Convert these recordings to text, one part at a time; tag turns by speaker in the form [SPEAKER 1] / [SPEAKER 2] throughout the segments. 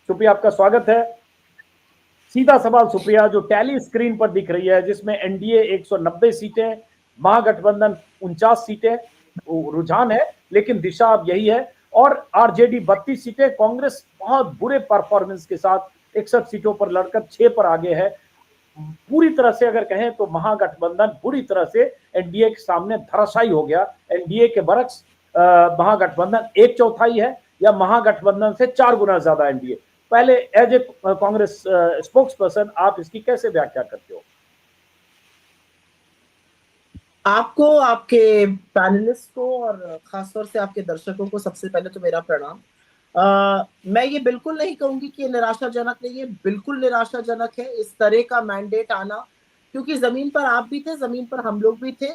[SPEAKER 1] सुप्रिया, आपका स्वागत है। सीधा सवाल सुप्रिया, जो टैली स्क्रीन पर दिख रही है जिसमें एनडीए 190 सीटें, महागठबंधन 49 सीटें, रुझान है लेकिन दिशा अब यही है, और आरजेडी 32 सीटें, कांग्रेस बहुत बुरे परफॉर्मेंस के साथ 61 सीटों पर लड़कर 6 पर आगे है। पूरी तरह से अगर कहें तो महागठबंधन पूरी तरह से एनडीए के सामने धराशायी हो गया। एनडीए के बरक्स महागठबंधन एक चौथाई है या महागठबंधन से 4 गुना ज्यादा एनडीए। पहले as a Congress spokesperson आप इसकी कैसे व्याख्या करते हो?
[SPEAKER 2] आपको, आपके पैनलिस्ट को और खासतौर से आपके दर्शकों को सबसे पहले तो मेरा प्रणाम। मैं ये बिल्कुल नहीं कहूंगी कि ये निराशाजनक नहीं है, बिल्कुल निराशाजनक है इस तरह का मैंडेट आना, क्योंकि जमीन पर आप भी थे, जमीन पर हम लोग भी थे।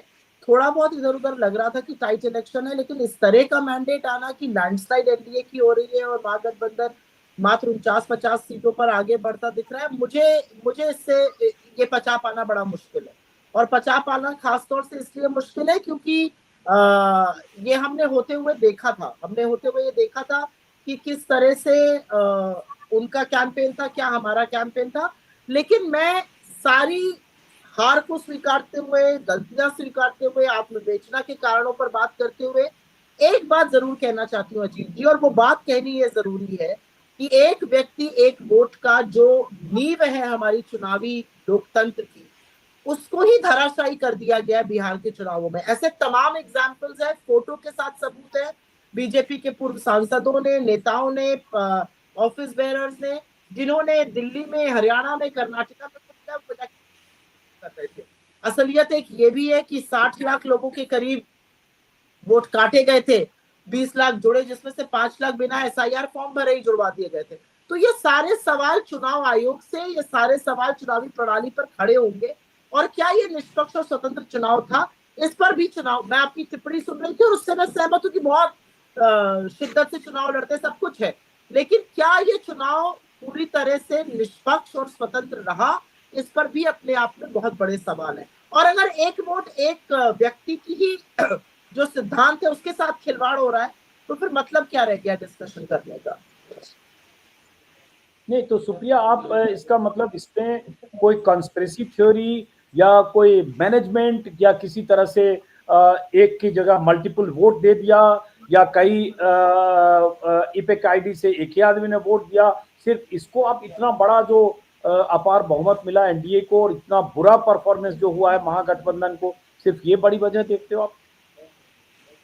[SPEAKER 2] थोड़ा बहुत इधर उधर लग रहा था कि टाइट इलेक्शन है, लेकिन इस तरह का मैंडेट आना कि लैंडस्लाइड एनडीए की हो रही है और महागठबंधन मात्र 49-50 सीटों पर आगे बढ़ता दिख रहा है, मुझे इससे ये पचा पाना बड़ा मुश्किल है। और पचा पाना खासतौर से इसलिए मुश्किल है क्योंकि ये हमने होते हुए देखा था कि किस तरह से उनका कैंपेन था, क्या हमारा कैंपेन था। लेकिन मैं सारी हार को स्वीकारते हुए, गलतियां स्वीकारते हुए, आत्मविवेचना के कारणों पर बात करते हुए एक बात जरूर कहना चाहती हूँ अजीत जी, और वो बात कहनी ये जरूरी है कि एक व्यक्ति एक वोट का जो नींव है हमारी चुनावी लोकतंत्र की, उसको ही धराशायी कर दिया गया बिहार के चुनावों में। ऐसे तमाम एग्जाम्पल्स है, फोटो के साथ सबूत है। बीजेपी के पूर्व सांसदों ने, नेताओं ने, ऑफिस बेयरर्स ने, जिन्होंने दिल्ली में, हरियाणा में, कर्नाटका में कर रहे थे। असलियत एक ये भी है कि 60 लाख लोगों के करीब वोट काटे गए थे, 20 लाख जुड़े, जिसमें से 5 लाख बिना एसआईआर फॉर्म भरे ही जुड़वा दिए गए थे। तो ये सारे सवाल चुनाव आयोग से, ये सारे सवाल चुनावी प्रणाली पर खड़े होंगे। और क्या ये निष्पक्ष और स्वतंत्र चुनाव था? इस पर भी चुनाव, मैं आपकी टिप्पणी सुन रही थी और उससे मैं सहमत हूँ कि बहुत शिद्दत से चुनाव लड़ते, सब कुछ है, लेकिन क्या ये चुनाव पूरी तरह से निष्पक्ष और स्वतंत्र रहा? इस पर भी अपने आप में बहुत बड़े सवाल है। और अगर एक वोट एक व्यक्ति की ही जो सिद्धांत है उसके साथ खिलवाड़ हो रहा है, तो फिर मतलब क्या रह गया डिस्कशन करने का?
[SPEAKER 1] नहीं तो सुप्रिया, आप इसका मतलब इसमें कोई कॉन्स्पिरेसी थ्योरी या कोई मैनेजमेंट या किसी तरह से एक की जगह मल्टीपल वोट दे दिया, या कई इपेक आईडी से एक ही आदमी ने वोट दिया, सिर्फ इसको आप इतना बड़ा जो अपार बहुमत मिला एनडीए को और इतना बुरा परफॉर्मेंस जो हुआ है महागठबंधन को, सिर्फ ये बड़ी वजह देखते हो आप?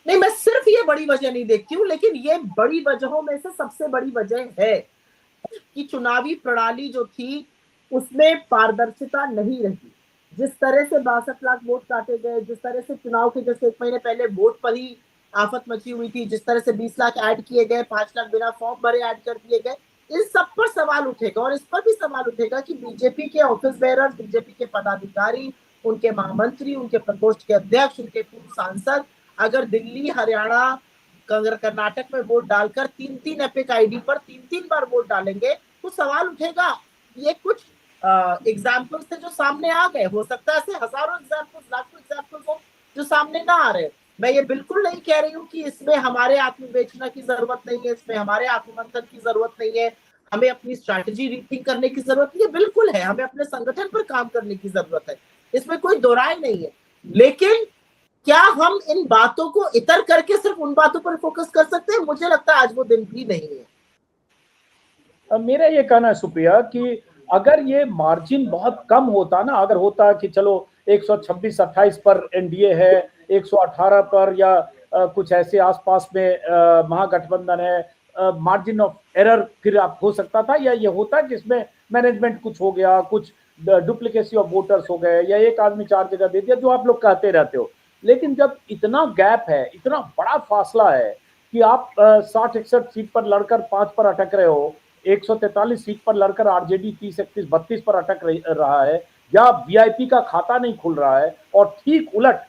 [SPEAKER 2] नहीं, मैं सिर्फ ये बड़ी वजह नहीं देखती हूँ, लेकिन ये बड़ी वजहों में से सबसे बड़ी वजह है कि चुनावी प्रणाली जो थी उसमें पारदर्शिता नहीं रही। जिस तरह से 62 लाख वोट काटे गए, जिस तरह से चुनाव के जैसे 1 महीने पहले वोट पर ही आफत मची हुई थी, जिस तरह से 20 लाख ऐड किए गए, 5 लाख बिना फॉर्म भरे ऐड कर दिए गए, इन सब पर सवाल उठेगा। और इस पर भी सवाल उठेगा कि बीजेपी के ऑफिस बेयरर, बीजेपी के पदाधिकारी, उनके महामंत्री, उनके प्रकोष्ठ के अध्यक्ष, उनके पूर्व सांसद अगर दिल्ली, हरियाणा, कर्नाटक में वोट डालकर 3-3 एपिक आईडी पर 3-3 बार वोट डालेंगे, तो सवाल उठेगा। ये कुछ एग्जाम्पल्स थे जो सामने आ गए, हो सकता है ऐसे हजारों एग्जाम्पल्स, लाखों एग्जाम्पल्स हो जो सामने ना आ रहे। मैं ये बिल्कुल नहीं कह रही हूँ कि इसमें हमारे आत्मविवेचना की जरूरत नहीं है, इसमें हमारे आत्ममंथन की जरूरत नहीं है, हमें अपनी स्ट्रैटेजी रीथिंक करने की जरूरत नहीं है, बिल्कुल है, हमें अपने संगठन पर काम करने की जरूरत है, इसमें कोई दो राय नहीं है। लेकिन क्या हम इन बातों को इतर करके सिर्फ उन बातों पर फोकस कर सकते हैं? मुझे लगता है आज वो दिन भी नहीं है।
[SPEAKER 1] मेरा ये कहना है सुप्रिया कि अगर ये मार्जिन बहुत कम होता ना, अगर होता कि चलो 126-28 पर एनडीए है, 118 पर या कुछ ऐसे आसपास में महागठबंधन है, मार्जिन ऑफ एरर फिर आप हो सकता था, या ये होता जिसमें मैनेजमेंट कुछ हो गया, कुछ डुप्लीकेसी ऑफ वोटर्स हो गए, या एक आदमी 4 जगह दे दिया, जो आप लोग कहते रहते हो। लेकिन जब इतना गैप है, इतना बड़ा फासला है कि आप 60-61 सीट पर लड़कर 5 पर अटक रहे हो, 143 सीट पर लड़कर आरजेडी 30-31-32 पर अटक रहा है, या वीआईपी का खाता नहीं खुल रहा है, और ठीक उलट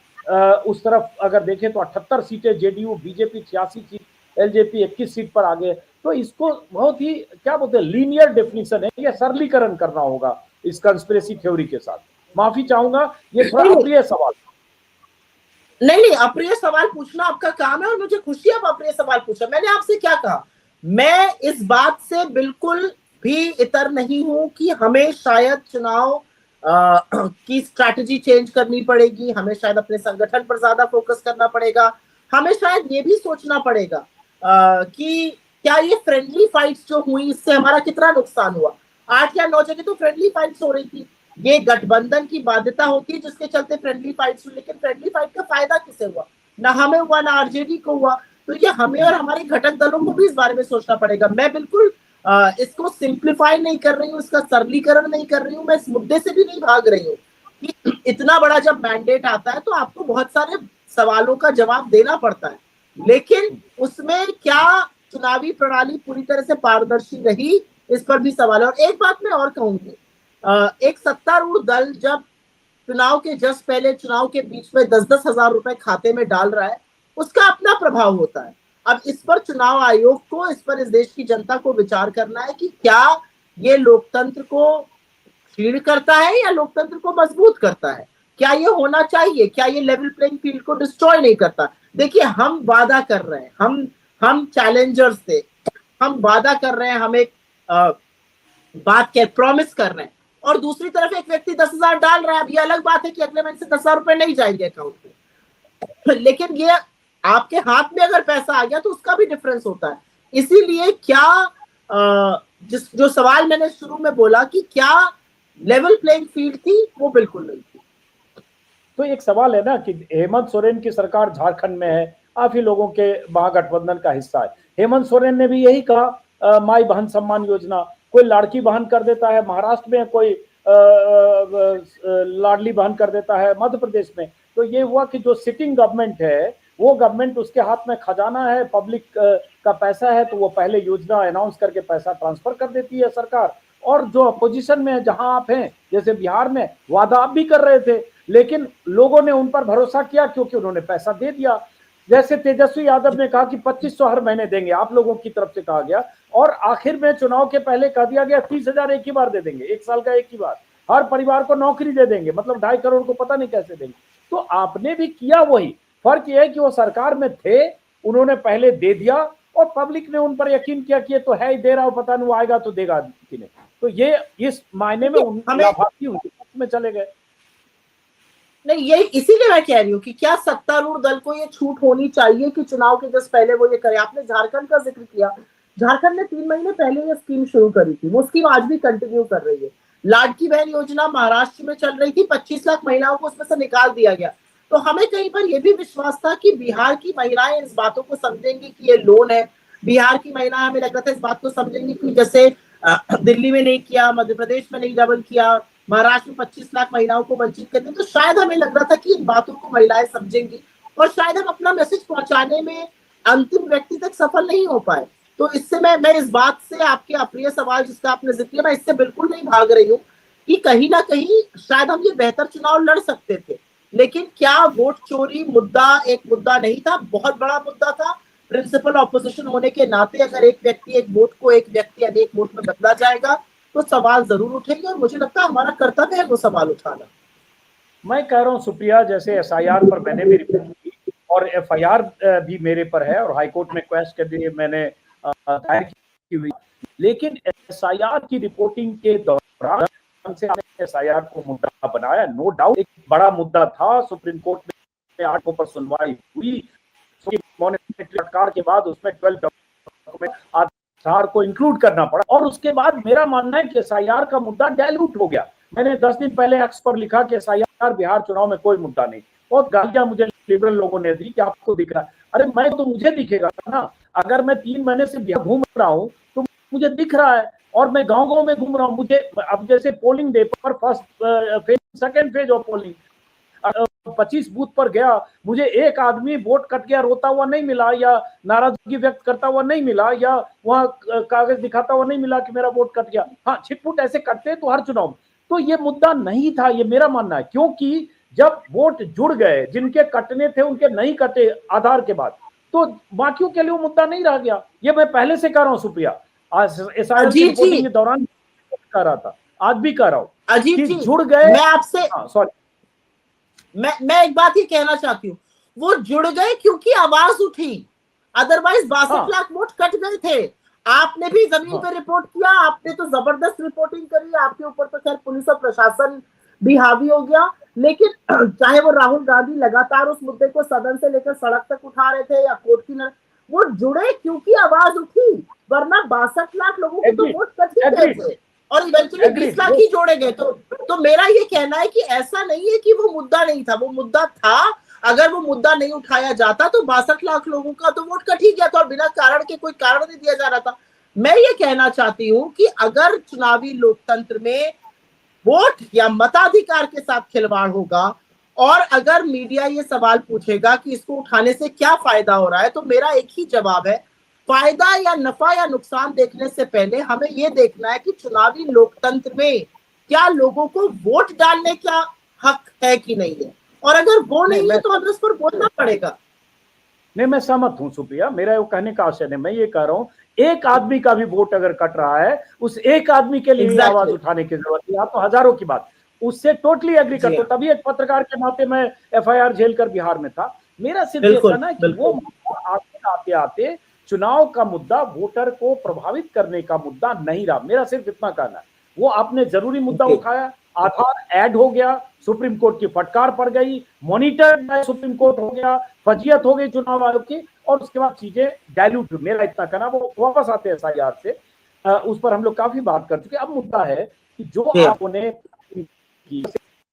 [SPEAKER 1] उस तरफ अगर देखें तो 78 सीटें JDU, BJP 86 seat, LJP 21 seat पर आगे। तो इसको बहुत ही क्या बोलते हैं, लीनियर डेफिनेशन है, या सरलीकरण करना होगा इस कंस्पिरेसी थ्योरी के साथ। माफी चाहूंगा, ये थोड़ा अप्रिय सवाल।
[SPEAKER 2] नहीं, अप्रिय सवाल पूछना आपका काम है और मुझे खुशी है आप अप्रिय सवाल पूछा। मैंने आपसे क्या कहा? मैं इस बात से बिल्कुल भी इतर नहीं हूं कि हमें शायद चुनाव की स्ट्रैटेजी चेंज करनी पड़ेगी, हमें शायद अपने संगठन पर ज्यादा फोकस करना पड़ेगा, हमें शायद ये भी सोचना पड़ेगा कि क्या ये फ्रेंडली फाइट्स जो हुई इससे हमारा कितना नुकसान हुआ। 8 या 9 जगह तो फ्रेंडली फाइट्स हो रही थी, ये गठबंधन की बाध्यता होती है जिसके चलते फ्रेंडली फाइट्स हुई, लेकिन फ्रेंडली फाइट का फायदा किसे हुआ? ना हमें हुआ, ना आरजेडी को हुआ। तो ये हमें और हमारे घटक दलों को भी इस बारे में सोचना पड़ेगा। मैं बिल्कुल इसको सिंप्लीफाई नहीं कर रही हूँ, इसका सरलीकरण नहीं कर रही हूँ, मैं इस मुद्दे से भी नहीं भाग रही हूँ कि इतना बड़ा जब मैंडेट आता है तो आपको बहुत सारे सवालों का जवाब देना पड़ता है, लेकिन उसमें क्या चुनावी प्रणाली पूरी तरह से पारदर्शी रही, इस पर भी सवाल है। और एक बात मैं और कहूंगी, एक सत्तारूढ़ दल जब चुनाव के जस्ट पहले, चुनाव के बीच में 10-10 हजार रुपए खाते में डाल रहा है, उसका अपना प्रभाव होता है। अब इस पर चुनाव आयोग को, इस पर इस देश की जनता को विचार करना है कि क्या ये लोकतंत्र को क्षीण करता है या लोकतंत्र को मजबूत करता है, क्या ये होना चाहिए, क्या ये लेवल प्लेइंग फील्ड को डिस्ट्रॉय नहीं करता। देखिए, हम वादा कर रहे हैं, हम चैलेंजर्स थे, हम वादा कर रहे हैं, हम एक बात के प्रॉमिस कर रहे हैं, और दूसरी तरफ एक व्यक्ति 10,000 डाल रहा है। अब ये अलग बात है कि अगले महीने से 10,000 रुपए नहीं जाएंगे अकाउंट में, लेकिन ये आपके हाथ में अगर पैसा आ गया तो उसका भी डिफरेंस होता है। इसीलिए क्या जो सवाल मैंने शुरू में बोला कि क्या लेवल प्लेइंग फील्ड थी, वो बिल्कुल नहीं थी।
[SPEAKER 1] तो एक सवाल है ना कि हेमंत सोरेन की सरकार झारखंड में है, काफी लोगों के महागठबंधन का हिस्सा है। हेमंत सोरेन ने भी यही कहा, माई बहन सम्मान योजना, कोई लाड़की बहन कर देता है महाराष्ट्र में, कोई लाडली बहन कर देता है मध्य प्रदेश में। तो ये हुआ कि जो सिटिंग गवर्नमेंट है, वो गवर्नमेंट, उसके हाथ में खजाना है, पब्लिक का पैसा है, तो वो पहले योजना अनाउंस करके पैसा ट्रांसफर कर देती है सरकार। और जो अपोजिशन में जहां आप हैं, जैसे बिहार में, वादा आप भी कर रहे थे, लेकिन लोगों ने उन पर भरोसा किया क्योंकि उन्होंने पैसा दे दिया। जैसे तेजस्वी यादव ने कहा कि 2500 हर महीने देंगे, आप लोगों की तरफ से कहा गया, और आखिर में चुनाव के पहले कह दिया गया 30,000 एक ही बार दे देंगे, 1 साल का एक ही बार, हर परिवार को नौकरी दे देंगे, मतलब 2.5 करोड़ को पता नहीं कैसे देंगे। तो आपने भी किया वही, फर्क यह है कि वो सरकार में थे, उन्होंने पहले दे दिया और पब्लिक ने उन पर यकीन किया कि ये तो है ही, दे रहा हो, पता नहीं वो आएगा तो देगा कि नहीं। तो ये इस मायने में लाभार्थी में चले गए।
[SPEAKER 2] नहीं, ये इसीलिए मैं कह रही हूँ कि क्या सत्तारूढ़ दल को ये छूट होनी चाहिए कि चुनाव के जस्ट पहले वो ये करे। आपने झारखंड का जिक्र किया, झारखंड ने 3 महीने पहले ये स्कीम शुरू करी थी, वो स्कीम आज भी कंटिन्यू कर रही है। लाडकी बहन योजना महाराष्ट्र में चल रही थी, 25 लाख महिलाओं को उसमें से निकाल दिया गया। तो हमें कहीं पर यह भी विश्वास था कि बिहार की महिलाएं इस बातों को समझेंगी कि ये लोन है। बिहार की महिलाएं, हमें लग रहा था, इस बात को समझेंगी कि जैसे दिल्ली में नहीं किया, मध्य प्रदेश में नहीं डबल किया, महाराष्ट्र में 25 लाख महिलाओं को वंचित करते, तो शायद हमें लग रहा था कि इन बातों को महिलाएं समझेंगी और शायद हम अपना मैसेज पहुंचाने में अंतिम व्यक्ति तक सफल नहीं हो पाए। तो इससे मैं इस बात से, आपके अप्रिय सवाल जिसका आपने जिक्र किया, मैं इससे बिल्कुल नहीं भाग रही हूँ कि कहीं ना कहीं शायद हम ये बेहतर चुनाव लड़ सकते थे, लेकिन क्या वोट चोरी मुद्दा एक मुद्दा नहीं था, बहुत बड़ा मुद्दा था। प्रिंसिपल ऑपोजिशन होने के नाते अगर एक व्यक्ति एक वोट को एक व्यक्ति अनेक वोट में बदला जाएगा तो सवाल जरूर उठेंगे, और मुझे लगता है हमारा कर्तव्य है वो सवाल उठाना।
[SPEAKER 1] मैं कह रहा हूँ सुप्रिया, जैसे एसआईआर पर मैंने भी रिपोर्ट की और एफआईआर भी मेरे पर है और हाईकोर्ट में क्वेश्चन के लिए मैंने दायर की हुई, लेकिन एसआईआर की रिपोर्टिंग के दौरान से एसआईआर को मुद्दा बनाया, नो डाउट एक बड़ा मुद्दा था। सुप्रीम कोर्ट में 8 पर सुनवाई हुई, सरकार के बाद उसमें 12 डॉक्यूमेंट आधार को इंक्लूड करना पड़ा, और उसके बाद मेरा मानना है कि एसआईआर का मुद्दा डाइल्यूट हो गया। मैंने 10 दिन पहले एक्स पर लिखा कि एसआईआर बिहार चुनाव में कोई मुद्दा नहीं। बहुत गालियां मुझे लिबरल लोगों ने दी कि आपको दिख रहा है। अरे मैं तो, मुझे दिखेगा ना, अगर मैं 3 महीने से बिहार घूम रहा हूँ तो मुझे दिख रहा है, और मैं गांव-गांव में घूम रहा हूँ। मुझे अब जैसे पोलिंग डे पर first phase, second phase of polling 25 booth पर गया, मुझे एक आदमी वोट कट गया रोता हुआ नहीं मिला, या नाराजगी व्यक्त करता हुआ नहीं मिला, या वहां कागज दिखाता हुआ नहीं मिला कि मेरा वोट कट गया। हाँ, छिटपुट ऐसे करते तो हर चुनाव में। तो ये मुद्दा नहीं था, ये मेरा मानना है, क्योंकि जब वोट जुड़ गए, जिनके कटने थे उनके नहीं कटे आधार के बाद, तो बाकियों के लिए वो मुद्दा नहीं रह गया। ये मैं पहले से कह रहा हूँ सुप्रिया, एसआईआर की रिपोर्टिंग के दौरान कह रहा था, आज भी कह रहा हूँ कि जुड़ गए।
[SPEAKER 2] मैं आपसे,
[SPEAKER 1] सॉरी,
[SPEAKER 2] मैं एक बात ही कहना चाहती हूँ, वो जुड़ गए क्योंकि आवाज उठी, अदरवाइज 62 लाख वोट कट गए थे। आपने भी जमीन पे रिपोर्ट किया, आपने तो जबरदस्त रिपोर्टिंग करी, आपके ऊपर तो खैर पुलिस और प्रशासन भी हावी हो गया, लेकिन चाहे वो राहुल गांधी लगातार उस मुद्दे को सदन से लेकर सड़क तक उठा रहे थे या कोर्ट की वो जुड़े क्योंकि आवाज उठी, वरना 62 लाख लोगों को तो वोट कट ही गए थे और इवेंचुअली 20 लाख ही जोड़े गए। तो मेरा ये कहना है कि ऐसा नहीं है कि वो मुद्दा नहीं था, वो मुद्दा था। अगर वो मुद्दा नहीं उठाया जाता तो 62 लाख लोगों का तो वोट कट ही गया था और बिना कारण के कोई कारण नहीं दिया जा रहा था। मैं ये कहना चाहती हूँ कि अगर चुनावी लोकतंत्र में वोट या मताधिकार के साथ खिलवाड़ होगा और अगर मीडिया ये सवाल पूछेगा कि इसको उठाने से क्या फायदा हो रहा है, तो मेरा एक ही जवाब है, फायदा या नफा या नुकसान देखने से पहले हमें यह देखना है कि चुनावी लोकतंत्र में क्या लोगों को वोट डालने का हक है कि नहीं है, और अगर वो नहीं है तो हमें उस पर बोलना पड़ेगा।
[SPEAKER 1] नहीं, मैं सहमत हूं सुप्रिया, मेरा वो कहने का आशय नहीं, मैं ये कह रहा हूं एक आदमी का भी वोट अगर कट रहा है, उस एक आदमी के लिए आवाज उठाने की जरूरत है, आप तो हजारों की बात, उससे टोटली एग्री करते हो। तभी एक पत्रकार के नाते मैं एफआईआर झेल कर बिहार में था। मेरा सिर्फ ये कहना है कि वो आते आते आते चुनाव का मुद्दा वोटर को प्रभावित करने का मुद्दा नहीं रहा, मेरा सिर्फ इतना कहना है। वो आपने जरूरी मुद्दा उठाया, आधार ऐड हो गया, सुप्रीम कोर्ट की फटकार पड़ गई, मॉनिटर सुप्रीम कोर्ट हो गया, फजीयत हो गई चुनाव आयोग की, और उसके बाद चीजें डायल्यूट, मेरा इतना कहना, वो वापस आते हैं एसआईआर से, उस पर हम लोग काफी बात कर चुके। अब मुद्दा है कि जो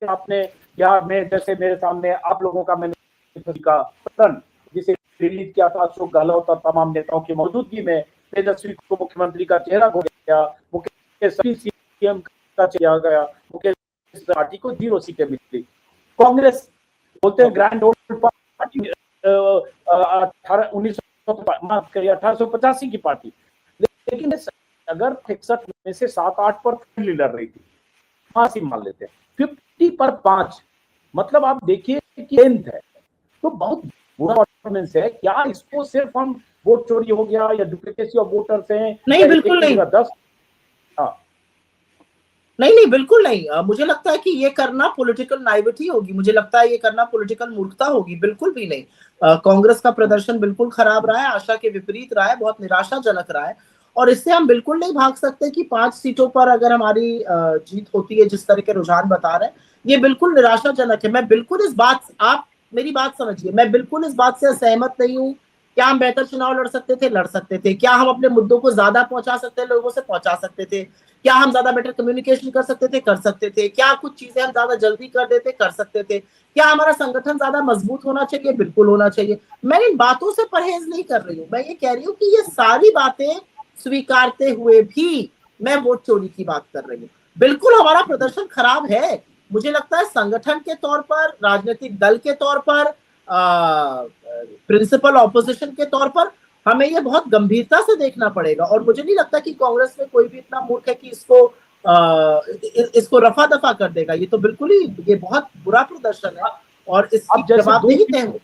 [SPEAKER 1] आपने या मैं जैसे मेरे सामने आप लोगों का मैंने का पतन जिसे रिलीज किया था अशोक गहलोत और तमाम नेताओं की मौजूदगी में, तेजस्वी को मुख्यमंत्री का चेहरा हो गया, मुकेश सीएम का चेहरा गया, मुकेश पार्टी को 0 सीटें मिली। कांग्रेस बोलते हैं ग्रैंड ओल्ड पार्टी 1885 की पार्टी, लेकिन अगर 61 में से 7-8 पर लड़ रही थी, मान लेते हैं 50 पर 5, मतलब आप देखिए कि 10th है, तो बहुत बुरा परफॉर्मेंस है। क्या इसको सिर्फ हम वोट चोरी हो गया या डुप्लीकेसी ऑफ वोटर्स हैं?
[SPEAKER 2] नहीं, बिल्कुल नहीं।
[SPEAKER 1] 10
[SPEAKER 2] नहीं, बिल्कुल नहीं। मुझे लगता है कि ये करना पॉलिटिकल नाइविटी होगी, मुझे लगता है ये करना पॉलिटिकल मूर्खता होगी, बिल्कुल भी नहीं। कांग्रेस का प्रदर्शन बिल्कुल खराब रहा है, आशा के विपरीत रहा है, बहुत निराशाजनक रहा है, और इससे हम बिल्कुल नहीं भाग सकते कि 5 सीटों पर अगर हमारी जीत होती है जिस तरह के रुझान बता रहे हैं, ये बिल्कुल निराशाजनक है। मैं बिल्कुल इस बात, आप मेरी बात समझिए, मैं बिल्कुल इस बात से सहमत नहीं हूँ। क्या हम बेहतर चुनाव लड़ सकते थे? लड़ सकते थे। क्या हम अपने मुद्दों को ज्यादा पहुंचा सकते थे? लोगों से पहुंचा सकते थे। क्या हम ज्यादा बेटर कम्युनिकेशन कर सकते थे? कर सकते थे। क्या कुछ चीजें हम ज्यादा जल्दी कर देते? कर सकते थे। क्या हमारा संगठन ज्यादा मजबूत होना चाहिए? बिल्कुल होना चाहिए। मैं इन बातों से परहेज नहीं कर रही हूँ, मैं ये कह रही हूँ कि ये सारी बातें स्वीकारते हुए भी मैं वोट चोरी की बात कर रही हूँ। बिल्कुल हमारा प्रदर्शन खराब है, मुझे लगता है संगठन के तौर पर, राजनीतिक दल के तौर पर, प्रिंसिपल ऑपोजिशन के तौर पर हमें ये बहुत गंभीरता से देखना पड़ेगा। और मुझे नहीं लगता कि कांग्रेस में कोई भी इतना मूर्ख है कि इसको रफा दफा कर देगा। ये तो बिल्कुल ही, ये बहुत बुरा प्रदर्शन है और इसकी जवाबदेही तय हो।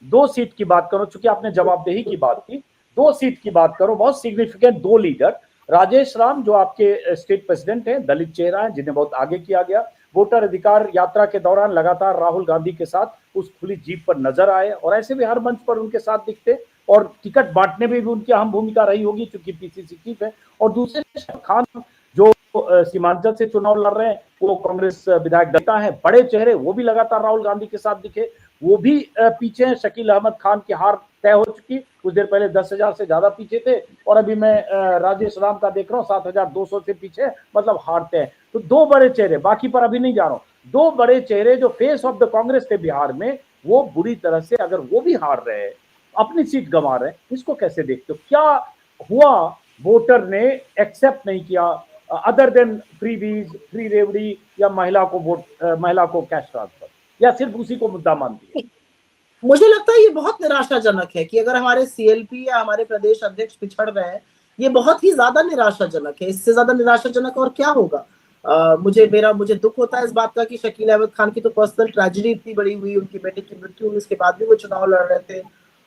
[SPEAKER 1] 2 सीट की बात करो, चूंकि आपने जवाबदेही की बात की, 2 सीट की बात करो, बहुत सिग्निफिकेंट 2 लीडर, राजेश राम जो आपके स्टेट प्रेसिडेंट हैं, दलित चेहरा है जिन्हें बहुत आगे किया गया, वोटर अधिकार यात्रा के दौरान लगातार राहुल गांधी के साथ उस खुली जीप पर नजर आए और ऐसे भी हर मंच पर उनके साथ दिखते, और टिकट बांटने में भी उनकी अहम भूमिका रही होगी चूंकि पीसीसी चीफ है। और दूसरे खान जो सीमांचल से चुनाव लड़ रहे हैं, वो कांग्रेस विधायक दल है, बड़े चेहरे, वो भी लगातार राहुल गांधी के साथ दिखे, वो भी पीछे हैं। शकील अहमद खान की हार तय हो चुकी, कुछ देर पहले 10,000 से ज्यादा पीछे थे, और अभी मैं राजेश राम का देख रहा हूँ 7,200 से पीछे, मतलब हारते हैं। तो 2 बड़े चेहरे, बाकी पर अभी नहीं जा रहा हूँ, 2 बड़े चेहरे जो फेस ऑफ द कांग्रेस थे बिहार में, वो बुरी तरह से अगर वो भी हार रहे हैं, अपनी सीट गंवा रहे हैं, इसको कैसे देखते हो? क्या हुआ वोटर ने एक्सेप्ट नहीं किया अदर देन फ्री वीज, फ्री रेवड़ी या महिला को वोट, महिला को कैश ट्रांसफर, या सिर्फ उसी को मुद्दा मानती है?
[SPEAKER 2] मुझे लगता है ये बहुत निराशाजनक है कि अगर हमारे सीएलपी या हमारे प्रदेश अध्यक्ष पिछड़ रहे हैं, ये बहुत ही ज्यादा निराशाजनक है। इससे ज्यादा निराशाजनक और क्या होगा? मुझे दुख होता है इस बात का कि शकील अहमद खान की तो पर्सनल ट्रेजेडी इतनी बड़ी हुई, उनकी बेटे की मृत्यु हुई, इसके बाद भी वो चुनाव लड़ रहे थे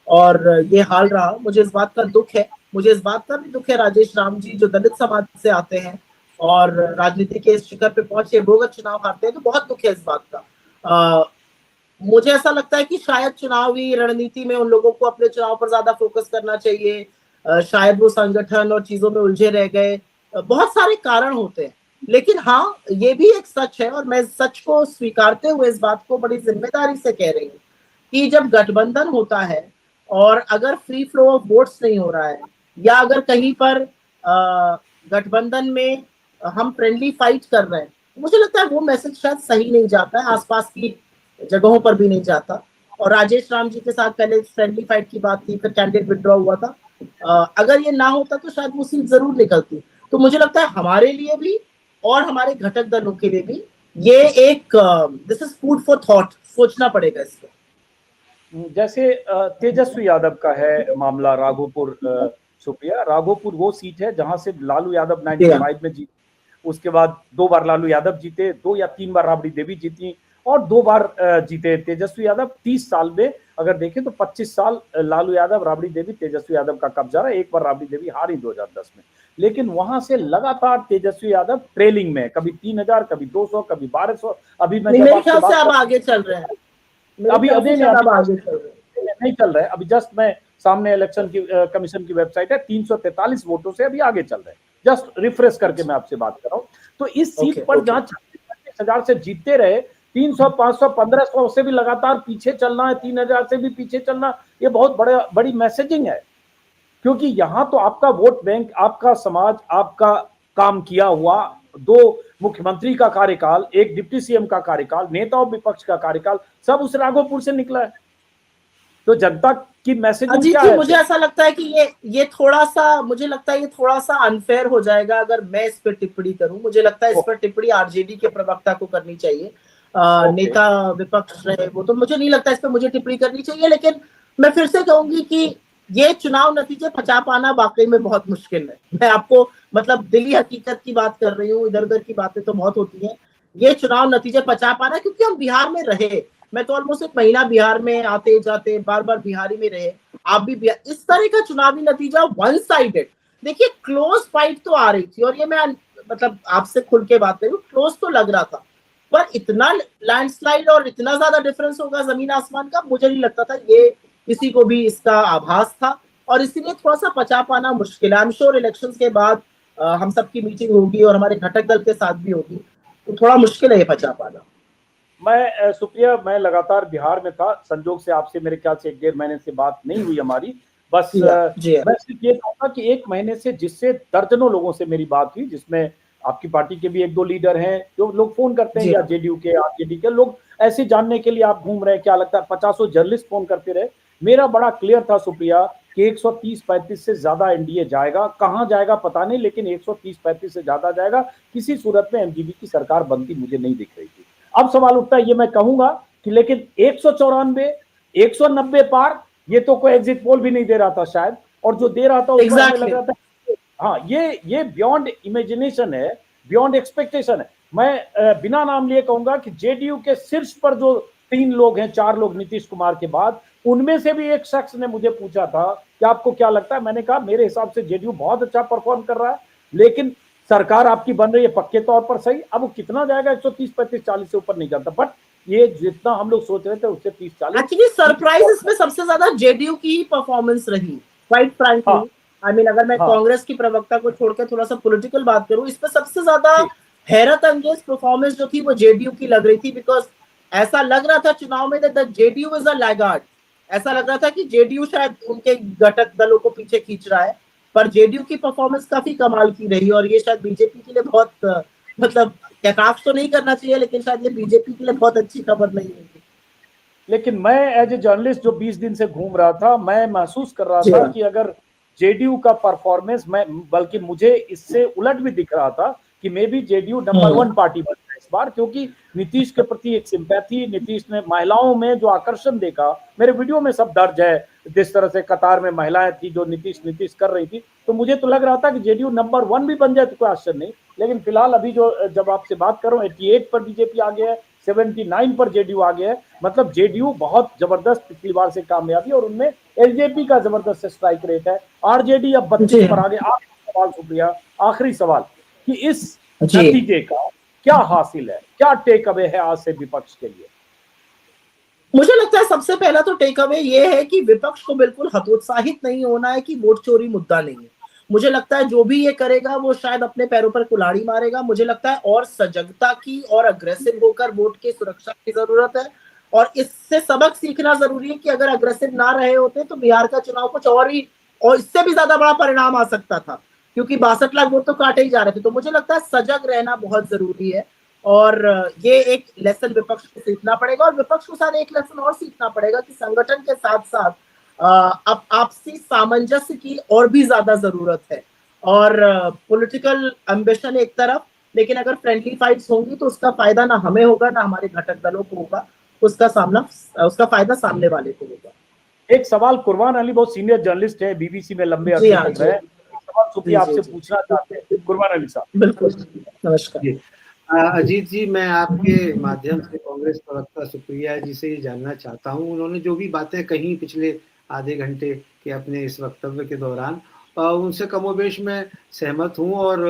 [SPEAKER 2] और ये हाल रहा। मुझे इस बात का दुख है। मुझे इस बात का भी दुख है राजेश राम जी जो दलित समाज से आते हैं और राजनीति के इस शिखर पे पहुंचे बोगस चुनाव हारते हैं, तो बहुत दुख है इस बात का। मुझे ऐसा लगता है कि शायद चुनावी रणनीति में उन लोगों को अपने चुनाव पर ज्यादा फोकस करना चाहिए, शायद वो संगठन और चीजों में उलझे रह गए, बहुत सारे कारण होते हैं। लेकिन हाँ, ये भी एक सच है और मैं सच को स्वीकारते हुए इस बात को बड़ी जिम्मेदारी से कह रही हूँ कि जब गठबंधन होता है और अगर फ्री फ्लो ऑफ वोट्स नहीं हो रहा है, या अगर कहीं पर गठबंधन में हम फ्रेंडली फाइट कर रहे हैं, मुझे लगता है वो मैसेज शायद सही नहीं जाता है, आसपास की जगहों पर भी नहीं जाता। और राजेश राम जी के साथ पहले फ्रेंडली फाइट की बात थी, फिर कैंडिडेट विड्रॉ हुआ था। अगर ये ना होता तो शायद वो सीट जरूर निकलती। तो मुझे लगता है हमारे लिए भी और हमारे घटक दलों के लिए भी ये एक this is food for thought, सोचना पड़ेगा इसको।
[SPEAKER 1] जैसे तेजस्वी यादव का है मामला, राघोपुर, सुप्रिया, राघोपुर वो सीट है जहां से लालू यादव 95 में जीते, उसके बाद 2 बार लालू यादव जीते, 2 या 3 बार राबड़ी देवी जीती और 2 बार जीते तेजस्वी यादव। 30 साल में अगर देखें तो 25 साल लालू यादव, राबड़ी देवी, तेजस्वी यादव का कब्जा रहा। एक बार राबड़ी देवी हारी 2010 में, लेकिन वहां से लगातार तेजस्वी यादव ट्रेलिंग में, कभी 3000, कभी 200, कभी 1200। अभी मैं
[SPEAKER 2] मेरे ख्याल से अब आगे चल रहे हैं,
[SPEAKER 1] अभी नहीं चल रहा है। अभी जस्ट मैं सामने इलेक्शन की कमीशन की वेबसाइट है, 343 वोटों से अभी आगे चल रहे हैं। जस्ट रिफ्रेश करके मैं आपसे बात कर रहा हूँ। तो इस सीट पर जहां 36,000 से जीतते रहे, 300, 500, 1500 से भी लगातार पीछे चलना है, 3000 से भी पीछे चलना, ये बहुत बड़ी मैसेजिंग है। क्योंकि यहां तो आपका वोट बैंक, आपका समाज, आपका काम किया हुआ, 2 मुख्यमंत्री का कार्यकाल, 1 डिप्टी सीएम का कार्यकाल, नेता और विपक्ष का कार्यकाल, सब उस राघोपुर से निकला है। तो जनता की मैसेजिंग क्या है?
[SPEAKER 2] मुझे ऐसा लगता है कि ये थोड़ा सा, मुझे लगता है ये थोड़ा सा अनफेयर हो जाएगा अगर मैं इस पर टिप्पणी करूं। मुझे लगता है इस पर टिप्पणी आरजेडी के प्रवक्ता को करनी चाहिए। नेता विपक्ष रहे वो, तो मुझे नहीं लगता इस पर मुझे टिप्पणी करनी चाहिए। लेकिन मैं फिर से कहूंगी कि ये चुनाव नतीजे पचा पाना वाकई में बहुत मुश्किल है। मैं आपको मतलब दिली हकीकत की बात कर रही हूँ, इधर उधर की बातें तो बहुत होती हैं। ये चुनाव नतीजे पचा पाना, क्योंकि हम बिहार में रहे, मैं तो ऑलमोस्ट 1 महीना बिहार में आते जाते बार बार बिहारी में रहे, आप भी बिहार, इस तरह का चुनावी नतीजा वन साइडेड, देखिए क्लोज फाइट तो आ रही थी, और ये मैं मतलब आपसे खुल के बात करूं, क्लोज तो लग रहा था, पर इतना लैंडस्लाइड और इतना ज्यादा डिफरेंस होगा जमीन आसमान का, मुझे नहीं लगता था। ये किसी को भी इसका आभास था, और इसीलिए थोड़ा सा पचा पाना मुश्किल है। आई एम श्योर इलेक्शंस के बाद हम सबकी मीटिंग होगी और हमारे घटक दल के साथ भी होगी, तो थोड़ा मुश्किल है ये पचा पाना।
[SPEAKER 1] मैं सुप्रिया, मैं लगातार बिहार में था, संजोग से आपसे मेरे ख्याल से 1-1.5 महीने से बात नहीं हुई हमारी। बस मैं सिर्फ ये कहूँगा कि 1 महीने से जिससे दर्जनों लोगों से मेरी बात हुई, जिसमें आपकी पार्टी के भी 1-2 लीडर हैं, जो लोग फोन करते हैं, या जेडीयू के, आरजेडी के लोग, ऐसे जानने के लिए आप घूम रहे हैं क्या लगता है, 50 जर्नलिस्ट फोन करते रहे। मेरा बड़ा क्लियर था सुप्रिया कि 130-35 से ज्यादा एनडीए जाएगा, कहाँ जाएगा पता नहीं, लेकिन 130-35 से ज्यादा जाएगा। किसी सूरत में एमजीबी की सरकार बनती मुझे नहीं दिख रही थी। अब सवाल उठता है, ये मैं कहूंगा कि लेकिन 194, 190 पार, ये तो कोई एग्जिट पोल भी नहीं दे रहा था शायद, और जो दे रहा था उसको हमें लग रहा था हाँ ये बियॉन्ड इमेजिनेशन है, बियॉन्ड एक्सपेक्टेशन है। मैं बिना नाम लिए कहूंगा कि जेडीयू के शीर्ष पर जो 3 लोग हैं, 4 लोग नीतीश कुमार के बाद, उनमें से भी एक शख्स ने मुझे पूछा था कि आपको क्या लगता है। मैंने कहा मेरे हिसाब से जेडीयू बहुत अच्छा परफॉर्म कर रहा है, लेकिन सरकार आपकी बन रही है पक्के तौर पर सही, अब वो कितना जाएगा 130, 35, 40 से ऊपर नहीं जाता, बट ये जितना हम लोग सोच रहे थे उससे 30, 40।
[SPEAKER 2] एक्चुअली सरप्राइज इसमें सबसे ज्यादा जेडीयू की ही परफॉर्मेंस रही, क्वाइट फ्रैंकली। आई मीन अगर मैं कांग्रेस की प्रवक्ता को छोड़कर थोड़ा सा पॉलिटिकल बात करूं, इस पर सबसे ज्यादा हैरत अंगेज परफॉर्मेंस जो थी वो जेडीयू की लग रही थी, बिकॉज ऐसा लग रहा था चुनाव में that JDU is a laggard. ऐसा लग रहा था कि जेडीयू शायद उनके घटक दलों को पीछे खींच रहा है, पर जेडीयू की परफॉर्मेंस काफी कमाल की रही, और ये शायद बीजेपी के लिए बहुत मतलब कटाक्ष तो नहीं करना चाहिए, लेकिन शायद ये बीजेपी के लिए बहुत अच्छी खबर नहीं होगी।
[SPEAKER 1] लेकिन मैं एज ए जर्नलिस्ट जो 20 दिन से घूम रहा था, मैं महसूस कर रहा था कि अगर जेडीयू का परफॉर्मेंस, मैं बल्कि मुझे इससे उलट भी दिख रहा था कि may be JDU number 1 party बन रहा है इस बार, क्योंकि नीतीश के प्रति एक सिंपैथी, नीतीश ने महिलाओं में जो आकर्षण देखा, मेरे वीडियो में सब दर्ज है, जिस तरह से कतार में महिलाएं थी जो नीतीश कर रही थी, तो मुझे तो लग रहा था कि जेडीयू नंबर 1 भी बन जाए तो कोई आश्चर्य नहीं। लेकिन फिलहाल अभी जो जब आपसे बात कर रहा हूँ, 88 पर बीजेपी आ गया है, 79 पर जेडीयू आ गया है। मतलब जेडीयू बहुत जबरदस्त पिछली बार से कामयाबी, और उनमें एलजेपी का जबरदस्त स्ट्राइक रेट है। आरजेडी अब 32 पर आ गए। आखिरी सवाल सुप्रिया, आखिरी सवाल कि इस नतीजे का क्या हासिल है, क्या टेक अवे है आज से विपक्ष के लिए?
[SPEAKER 2] मुझे लगता है सबसे पहला तो टेक अवे ये है कि विपक्ष को बिल्कुल हतोत्साहित नहीं होना है कि वोट चोरी मुद्दा नहीं है। मुझे लगता है जो भी ये करेगा वो शायद अपने पैरों पर कुल्हाड़ी मारेगा। मुझे लगता है और सजगता की और अग्रेसिव होकर वोट की सुरक्षा की जरूरत है, और इससे सबक सीखना जरूरी है कि अगर अग्रेसिव ना रहे होते तो बिहार का चुनाव कुछ और ही और इससे भी ज्यादा बड़ा परिणाम आ सकता था, क्योंकि 62 लाख वोट तो काटे ही जा रहे थे। तो मुझे लगता है सजग रहना बहुत जरूरी है, और ये एक लेसन विपक्ष को सीखना पड़ेगा, और विपक्ष को साथ एक लेसन और सीखना पड़ेगा कि संगठन के साथ साथ अब आपसी सामंजस्य की और भी ज्यादा जरूरत है। और पॉलिटिकल एम्बिशन एक तरफ, लेकिन अगर फ्रेंडली फाइट्स होंगी तो उसका फायदा ना हमें होगा ना हमारे घटक दलों को होगा, उसका फायदा सामने वाले को होगा।
[SPEAKER 1] एक सवाल, कुरबान अली बहुत सीनियर जर्नलिस्ट है, बीबीसी में लंबे अरसे तक रहे, एक सवाल सुप्रिया आपसे पूछना चाहते हैं। कुरबान अली साहब।
[SPEAKER 2] बिल्कुल, नमस्कार।
[SPEAKER 3] अजीत जी, मैं आपके माध्यम से कांग्रेस प्रवक्ता सुप्रिया जी से ये जानना चाहता हूँ, उन्होंने जो भी बातें कही पिछले आधे घंटे के अपने इस वक्तव्य के दौरान, उनसे कमोबेश मैं सहमत हूँ, और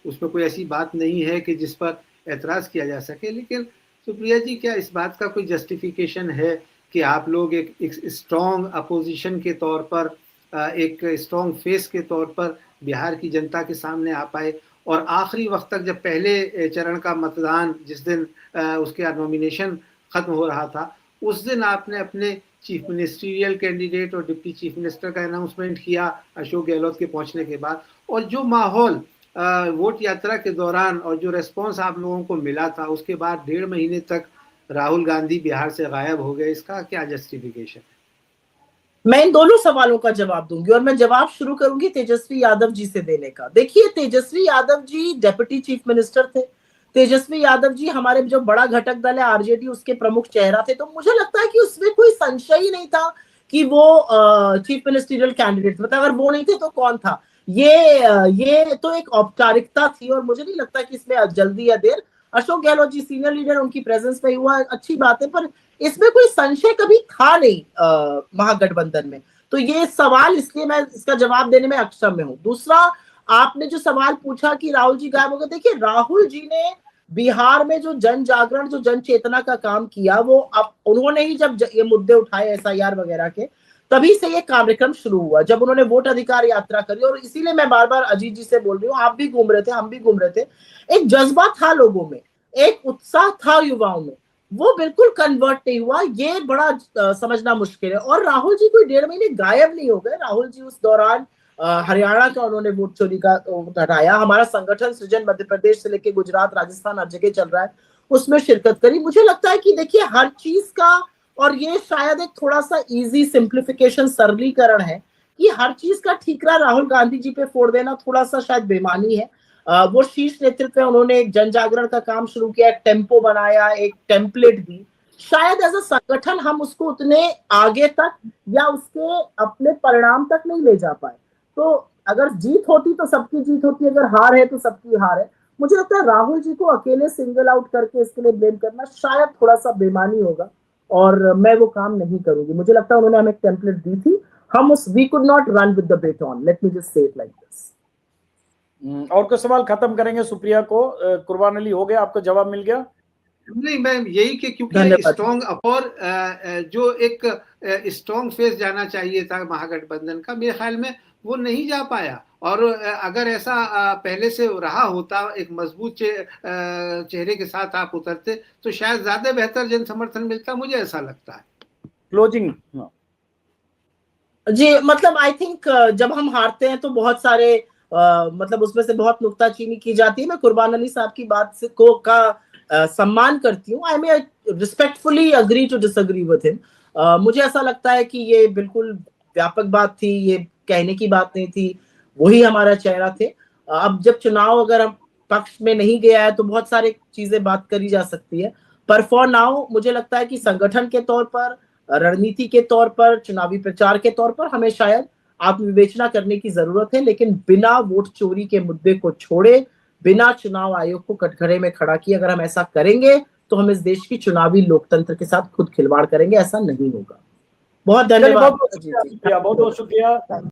[SPEAKER 3] उसमें कोई ऐसी बात नहीं है कि जिस पर एतराज किया जा सके। लेकिन सुप्रिया जी, क्या इस बात का कोई जस्टिफिकेशन है कि आप लोग एक स्ट्रॉन्ग अपोजिशन के तौर पर, एक स्ट्रॉन्ग फेस के तौर पर बिहार की जनता के सामने आ पाए, और आखिरी वक्त तक जब पहले चरण का मतदान, जिस दिन उसके नॉमिनेशन खत्म हो रहा था, उस दिन आपने अपने चीफ मिनिस्ट्रियल कैंडिडेट और डिप्टी चीफ मिनिस्टर का अनाउंसमेंट किया अशोक गहलोत के पहुंचने के बाद, और जो माहौल वोट यात्रा के दौरान और जो रेस्पॉन्स आप लोगों को मिला था, उसके बाद 1.5 महीने तक राहुल गांधी बिहार से गायब हो गए, इसका क्या जस्टिफिकेशन है?
[SPEAKER 2] मैं इन दोनों सवालों का जवाब दूंगी, और मैं जवाब शुरू करूंगी तेजस्वी यादव जी से देने का। देखिए, Tejashwi Yadav ji deputy chief minister थे, तेजस्वी यादव जी हमारे जो बड़ा घटक दल है आरजेडी उसके प्रमुख चेहरा थे, तो मुझे लगता है कि उसमें कोई संशय ही नहीं था कि वो चीफ मिनिस्टरियल कैंडिडेट, मतलब अगर वो नहीं थे तो कौन था। ये तो एक औपचारिकता थी, और मुझे नहीं लगता कि इसमें जल्दी या देर, अशोक गहलोत जी सीनियर लीडर, उनकी प्रेजेंस में हुआ, अच्छी बात है, पर इसमें कोई संशय कभी था नहीं महागठबंधन में। तो ये सवाल, इसलिए मैं इसका जवाब देने में अक्षम हूं। दूसरा, आपने जो सवाल पूछा कि राहुल जी गायब हो गए, देखिए राहुल जी ने बिहार में जो जन जागरण, जो जन चेतना का काम किया, वो अब उन्होंने ही जब ये मुद्दे उठाए एसआईआर वगैरह के, तभी से ये कार्यक्रम शुरू हुआ, जब उन्होंने वोट अधिकार यात्रा करी। और इसीलिए मैं बार बार अजीत जी से बोल रही हूँ, आप भी घूम रहे थे, हम भी घूम रहे थे, एक जज्बा था लोगों में, एक उत्साह था युवाओं में, वो बिल्कुल कन्वर्ट नहीं हुआ। ये बड़ा समझना मुश्किल है। और राहुल जी कोई 1.5 महीने गायब नहीं हो गए। राहुल जी उस दौरान हरियाणा का उन्होंने वोट चोरी का हटाया, हमारा संगठन सृजन मध्य प्रदेश से लेकर गुजरात, राजस्थान, हर जगह चल रहा है, उसमें शिरकत करी। मुझे लगता है कि देखिए हर चीज का, और ये शायद एक थोड़ा सा इजी सिंप्लीफिकेशन, सरलीकरण है कि हर चीज का ठीकरा राहुल गांधी जी पे फोड़ देना थोड़ा सा शायद बेमानी है। वो शीर्ष नेतृत्व में उन्होंने एक जन जागरण का काम शुरू किया, एक टेम्पो बनाया, एक टेम्पलेट दी। शायद एज अ संगठन हम उसको उतने आगे तक या उसके अपने परिणाम तक नहीं ले जा पाए। तो अगर जीत होती तो सबकी जीत होती, अगर हार है तो सबकी हार है। मुझे लगता है राहुल जी को अकेले सिंगल आउट करके इसके लिए ब्लेम करना शायद थोड़ा सा बेमानी होगा, और मैं वो काम नहीं करूंगी। मुझे लगता है उन्होंने हमें एक टेम्पलेट दी थी, हम उस we could not run with the baton, let me just say it like this.
[SPEAKER 1] और कोई सवाल खत्म करेंगे सुप्रिया को? कुर्बान अली हो गया, आपको जवाब मिल गया?
[SPEAKER 3] नहीं, मैं यही कि क्योंकि स्ट्रॉन्ग और जो एक स्ट्रॉन्ग फेस जाना चाहिए था महागठबंधन का, मेरे ख्याल में वो नहीं जा पाया। और अगर ऐसा पहले से रहा होता, एक मजबूत चेहरे के साथ आप उतरते, तो शायद ज्यादा बेहतर जन समर्थन मिलता, मुझे ऐसा लगता है।
[SPEAKER 1] क्लोजिंग
[SPEAKER 2] जी, मतलब आई थिंक जब हम हारते हैं तो बहुत सारे मतलब उसमें से बहुत नुक्ताचीनी की जाती है। मैं कुर्बान अली साहब की बात से सम्मान करती हूँ। I may respectfully agree to disagree with him. मुझे ऐसा लगता है कि ये बिल्कुल व्यापक बात थी, ये कहने की बात नहीं थी, वही हमारा चेहरा थे। अब जब चुनाव अगर हम पक्ष में नहीं गया है तो बहुत सारी चीजें बात करी जा सकती है, पर फॉर नाउ मुझे लगता है कि संगठन के तौर पर, रणनीति के तौर पर, चुनावी प्रचार के तौर पर हमें शायद आत्मविवेचना करने की जरूरत है, लेकिन बिना वोट चोरी के मुद्दे को छोड़े, बिना चुनाव आयोग को कटघरे में खड़ा किए अगर हम ऐसा करेंगे तो हम इस देश की चुनावी लोकतंत्र के साथ खुद खिलवाड़ करेंगे। ऐसा नहीं होगा। बहुत धन्यवाद।
[SPEAKER 1] बहुत बहुत शुक्रिया।